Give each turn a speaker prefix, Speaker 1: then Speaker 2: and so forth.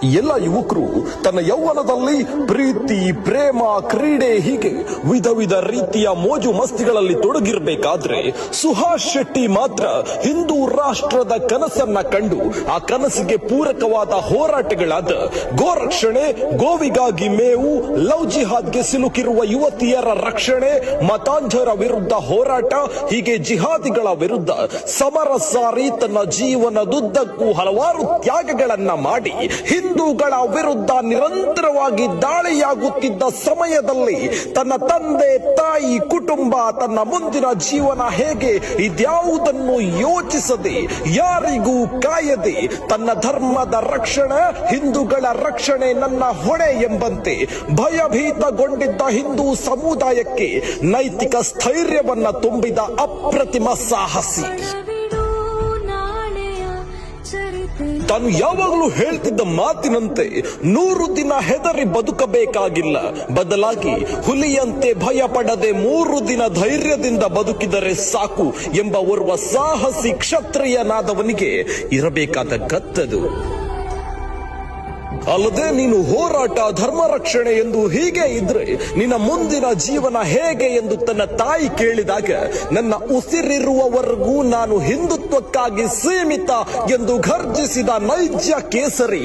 Speaker 1: ಎಲ್ಲ ಯುವಕರು ತನ್ನ ಯೌವನದಲ್ಲಿ ಪ್ರೀತಿ, ಪ್ರೇಮ, ಕ್ರೀಡೆ ಹೀಗೆ ವಿಧ ವಿಧ ರೀತಿಯ ಮೋಜು ಮಸ್ತಿಗಳಲ್ಲಿ ತೊಡಗಿರಬೇಕಾದ್ರೆ ಸುಹಾಸ್ ಶೆಟ್ಟಿ ಮಾತ್ರ ಹಿಂದೂ ರಾಷ್ಟ್ರದ ಕನಸನ್ನ ಕಂಡು ಆ ಕನಸಿಗೆ ಪೂರಕವಾದ ಹೋರಾಟಗಳಾದ ಗೋರಕ್ಷಣೆ, ಗೋವಿಗಾಗಿ ಮೇವು, ಲವ್ ಜಿಹಾದ್ಗೆ ಸಿಲುಕಿರುವ ಯುವತಿಯರ ರಕ್ಷಣೆ, ಮತಾಂಧರ ವಿರುದ್ಧ ಹೋರಾಟ ಹೀಗೆ ಜಿಹಾದಿಗಳ ವಿರುದ್ಧ ಸಮರ ಸಾರಿ ತನ್ನ ಜೀವನದುದ್ದಕ್ಕೂ ಹಲವಾರು ತ್ಯಾಗಗಳನ್ನ ಮಾಡಿ ಹಿಂದೂಗಳ ವಿರುದ್ಧ ನಿರಂತರವಾಗಿ ದಾಳಿಯಾಗುತ್ತಿದ್ದ ಸಮಯದಲ್ಲಿ ತನ್ನ ತಂದೆ, ತಾಯಿ, ಕುಟುಂಬ, ತನ್ನ ಮುಂದಿನ ಜೀವನ ಹೇಗೆ ಇದ್ಯಾವುದನ್ನು ಯೋಚಿಸದೆ, ಯಾರಿಗೂ ಕಾಯದೆ ತನ್ನ ಧರ್ಮದ ರಕ್ಷಣೆ, ಹಿಂದೂಗಳ ರಕ್ಷಣೆ ನನ್ನ ಹೊಣೆ ಎಂಬಂತೆ ಭಯಭೀತಗೊಂಡಿದ್ದ ಹಿಂದೂ ಸಮುದಾಯಕ್ಕೆ ನೈತಿಕ ಸ್ಥೈರ್ಯವನ್ನ ತುಂಬಿದ ಅಪ್ರತಿಮ ಸಾಹಸಿ. ತಾನು ಯಾವಾಗಲೂ ಹೇಳ್ತಿದ್ದ ಮಾತಿನಂತೆ 100 ದಿನ ಹೆದರಿ ಬದುಕಬೇಕಾಗಿಲ್ಲ, ಬದಲಾಗಿ ಹುಲಿಯಂತೆ ಭಯ ಪಡದೆ 3 ದಿನ ಧೈರ್ಯದಿಂದ ಬದುಕಿದರೆ ಸಾಕು ಎಂಬ ಓರ್ವ ಸಾಹಸಿ ಕ್ಷತ್ರಿಯನಾದವನಿಗೆ ಇರಬೇಕಾದ ಗತ್ತದು. ಅಲ್ಲದೆ ನೀನು ಹೋರಾಟ, ಧರ್ಮ ರಕ್ಷಣೆ ಎಂದು ಹೀಗೆ ಇದ್ರೆ ನಿನ್ನ ಮುಂದಿನ ಜೀವನ ಹೇಗೆ ಎಂದು ತನ್ನ ತಾಯಿ ಕೇಳಿದಾಗ, ನನ್ನ ಉಸಿರಿರುವವರೆಗೂ ನಾನು ಹಿಂದುತ್ವಕ್ಕಾಗಿ ಸೀಮಿತ ಎಂದು ಘರ್ಜಿಸಿದ ನೈಜ ಕೇಸರಿ